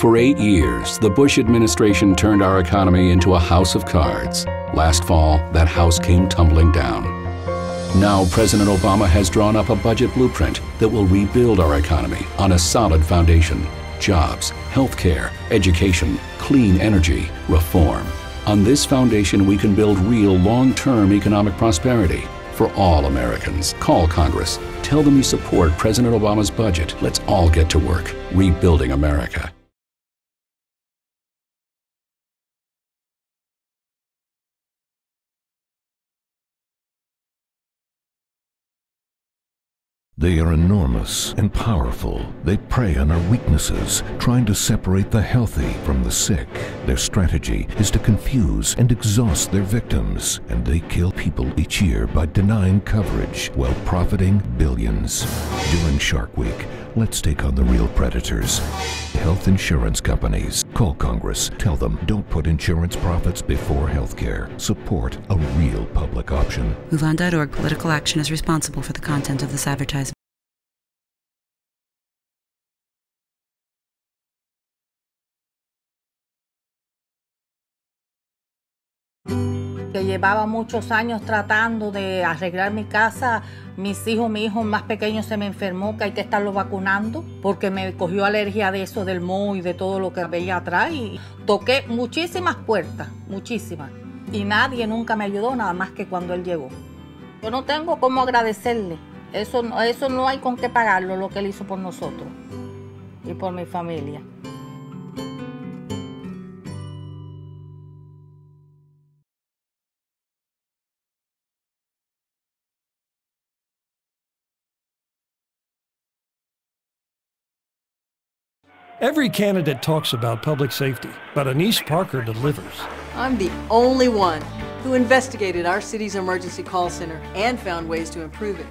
For 8 years, the Bush administration turned our economy into a house of cards. Last fall, that house came tumbling down. Now, President Obama has drawn up a budget blueprint that will rebuild our economy on a solid foundation. Jobs, healthcare, education, clean energy, reform. On this foundation, we can build real long-term economic prosperity for all Americans. Call Congress. Tell them you support President Obama's budget. Let's all get to work rebuilding America. They are enormous and powerful. They prey on our weaknesses, trying to separate the healthy from the sick. Their strategy is to confuse and exhaust their victims, and they kill people each year by denying coverage while profiting billions. During Shark Week, let's take on the real predators. Health insurance companies. Call Congress. Tell them don't put insurance profits before health care. Support a real public option. MoveOn.org. Political action is responsible for the content of this advertisement. Que llevaba muchos años tratando de arreglar mi casa. Mi hijo más pequeño se me enfermó, que hay que estarlo vacunando, porque me cogió alergia de eso, del moho y de todo lo que veía atrás. Y toqué muchísimas puertas, muchísimas. Y nadie nunca me ayudó, nada más que cuando él llegó. Yo no tengo cómo agradecerle. Eso no hay con qué pagarlo, lo que él hizo por nosotros y por mi familia. Every candidate talks about public safety, but Annise Parker delivers. I'm the only one who investigated our city's emergency call center and found ways to improve it.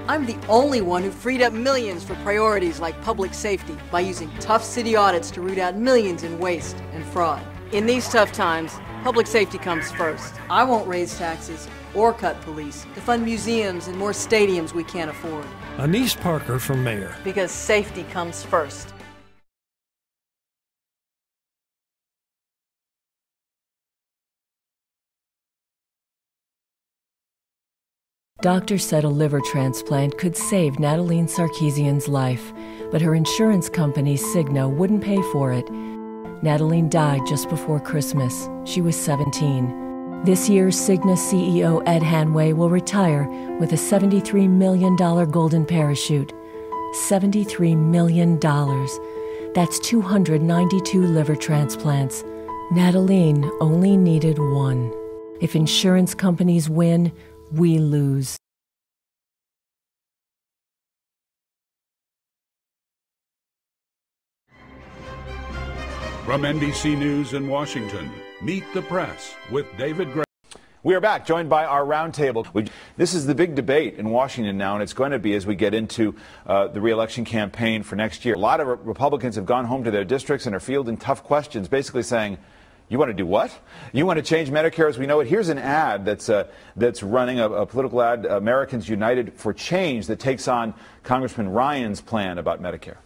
I'm the only one who freed up millions for priorities like public safety by using tough city audits to root out millions in waste and fraud. In these tough times, public safety comes first. I won't raise taxes or cut police to fund museums and more stadiums we can't afford. Annise Parker for mayor. Because safety comes first. Doctors said a liver transplant could save Nataline Sarkeesian's life, but her insurance company, Cigna, wouldn't pay for it. Nataline died just before Christmas. She was 17. This year, Cigna CEO Ed Hanway will retire with a $73 million golden parachute. $73 million. That's 292 liver transplants. Nataline only needed one. If insurance companies win, we lose. From NBC News in Washington, Meet the Press with David Gray. We are back, joined by our roundtable. This is the big debate in Washington now, and it's going to be as we get into the re-election campaign for next year. A lot of Republicans have gone home to their districts and are fielding tough questions, basically saying, you want to do what? You want to change Medicare as we know it? Here's an ad that's running, a political ad, Americans United for Change, that takes on Congressman Ryan's plan about Medicare.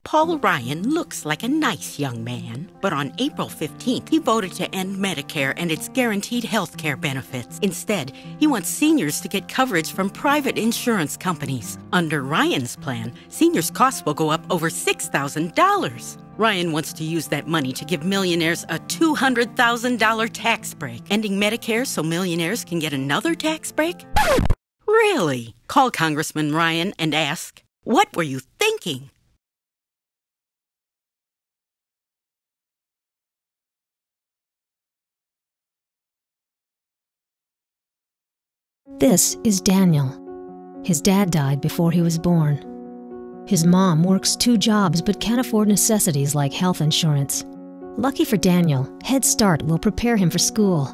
Paul Ryan looks like a nice young man, but on April 15th, he voted to end Medicare and its guaranteed health care benefits. Instead, he wants seniors to get coverage from private insurance companies. Under Ryan's plan, seniors' costs will go up over $6,000. Ryan wants to use that money to give millionaires a $200,000 tax break, ending Medicare so millionaires can get another tax break? Really? Call Congressman Ryan and ask, what were you thinking? This is Daniel. His dad died before he was born. His mom works 2 jobs but can't afford necessities like health insurance. Lucky for Daniel, Head Start will prepare him for school.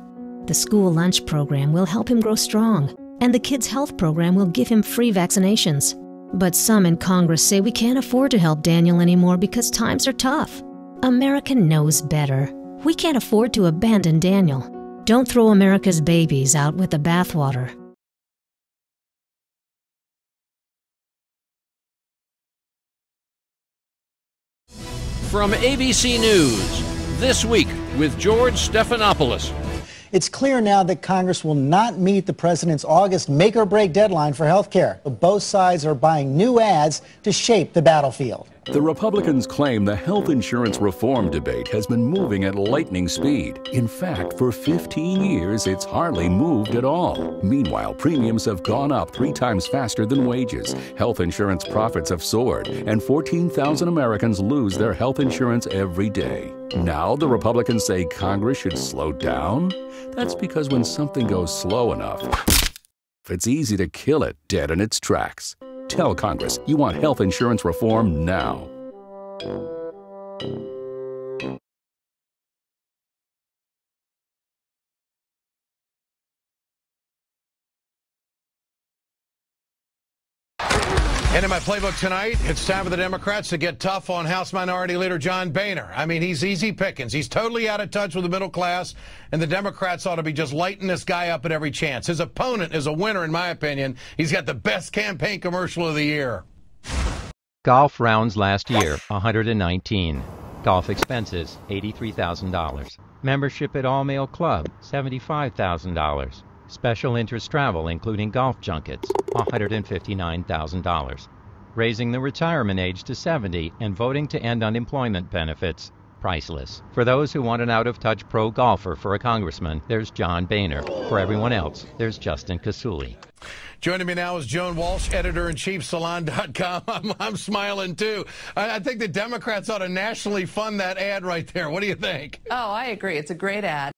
The school lunch program will help him grow strong, and the kids' health program will give him free vaccinations. But some in Congress say we can't afford to help Daniel anymore because times are tough. America knows better. We can't afford to abandon Daniel. Don't throw America's babies out with the bathwater. From ABC News, This Week with George Stephanopoulos. It's clear now that Congress will not meet the president's August make-or-break deadline for health care. Both sides are buying new ads to shape the battlefield. The Republicans claim the health insurance reform debate has been moving at lightning speed. In fact, for 15 years, it's hardly moved at all. Meanwhile, premiums have gone up 3 times faster than wages. Health insurance profits have soared, and 14,000 Americans lose their health insurance every day. Now the Republicans say Congress should slow down? That's because when something goes slow enough, it's easy to kill it dead in its tracks. Tell Congress you want health insurance reform now. And in my playbook tonight, it's time for the Democrats to get tough on House Minority Leader John Boehner. I mean, he's easy pickings. He's totally out of touch with the middle class, and the Democrats ought to be just lighting this guy up at every chance. His opponent is a winner, in my opinion. He's got the best campaign commercial of the year. Golf rounds last year, 119. Golf expenses, $83,000. Membership at All Male Club, $75,000. Special interest travel, including golf junkets, $159,000. Raising the retirement age to 70 and voting to end unemployment benefits, priceless. For those who want an out-of-touch pro golfer for a congressman, there's John Boehner. For everyone else, there's Justin Casuli. Joining me now is Joan Walsh, editor-in-chief, Salon.com. I'm smiling, too. I think the Democrats ought to nationally fund that ad right there. What do you think? Oh, I agree. It's a great ad.